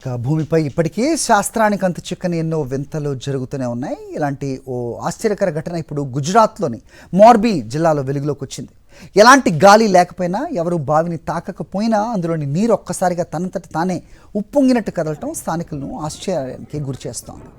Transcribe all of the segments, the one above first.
భూమిపై ఇప్పటికీ శాస్త్రానికి అంతు చిక్కని ఎన్నో వింతలు జరుగుతూనే ఉన్నాయి. ఇలాంటి ఓ ఆశ్చర్యకర ఘటన ఇప్పుడు గుజరాత్లోని మోర్బీ జిల్లాలో వెలుగులోకి వచ్చింది. ఎలాంటి గాలి లేకపోయినా, ఎవరు బావిని తాకకపోయినా అందులోని నీరు ఒక్కసారిగా తనంతట తానే ఉప్పొంగినట్టు కదలటం స్థానికులను ఆశ్చర్యానికి గురిచేస్తోంది.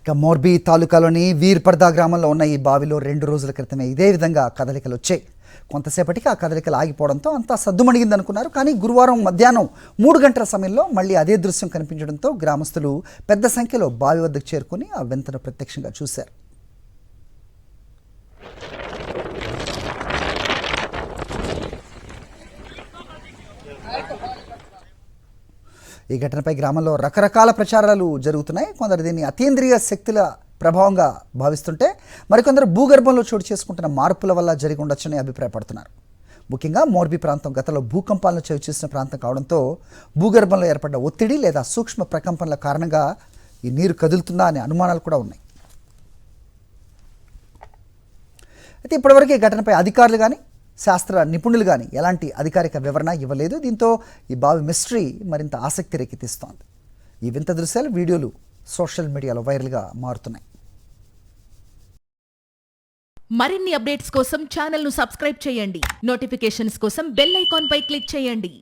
ఇక మోర్బీ తాలూకాలోని వీర్పర్దా గ్రామంలో ఉన్న ఈ బావిలో 2 రోజుల క్రితమే ఇదే విధంగా కదలికలు వచ్చాయి. కొంతసేపటికి ఆ కదలికలు ఆగిపోవడంతో అంతా సద్దుమణిగింది అనుకున్నారు. కానీ గురువారం మధ్యాహ్నం 3 గంటల సమయంలో మళ్ళీ అదే దృశ్యం కనిపించడంతో గ్రామస్తులు పెద్ద సంఖ్యలో బావి వద్దకు చేరుకుని ఆ వింతను ప్రత్యక్షంగా చూశారు. ఈ ఘటనపై గ్రామంలో రకరకాల ప్రచారాలు జరుగుతున్నాయి. కొందరు దీన్ని అతీంద్రియ శక్తుల ప్రభావంగా భావిస్తుంటే, మరికొందరు భూగర్భంలో చోటు చేసుకుంటున్న మార్పుల వల్ల జరిగి ఉండొచ్చని అభిప్రాయపడుతున్నారు. ముఖ్యంగా మోర్బీ ప్రాంతం గతంలో భూకంపాలను చవిచూసిన ప్రాంతం కావడంతో భూగర్భంలో ఏర్పడ్డ ఒత్తిడి లేదా సూక్ష్మ ప్రకంపనల కారణంగా ఈ నీరు కదులుతుందా అనే అనుమానాలు కూడా ఉన్నాయి. అయితే ఇప్పటివరకు ఈ ఘటనపై అధికారులు కానీ శాస్త్ర నిపుణులు కానీ ఎలాంటి అధికారిక వివరణ ఇవ్వలేదు. దీంతో ఈ బావి మిస్టరీ మరింత ఆసక్తి రేకెత్తిస్తోంది. ఈ వింత దృశ్యాలు, వీడియోలు సోషల్ మీడియాలో వైరల్గా మారుతున్నాయి. మరిన్ని అప్డేట్స్ కోసం ఛానల్ను సబ్స్క్రైబ్ చేయండి. నోటిఫికేషన్స్ కోసం బెల్ ఐకాన్ పై క్లిక్ చేయండి.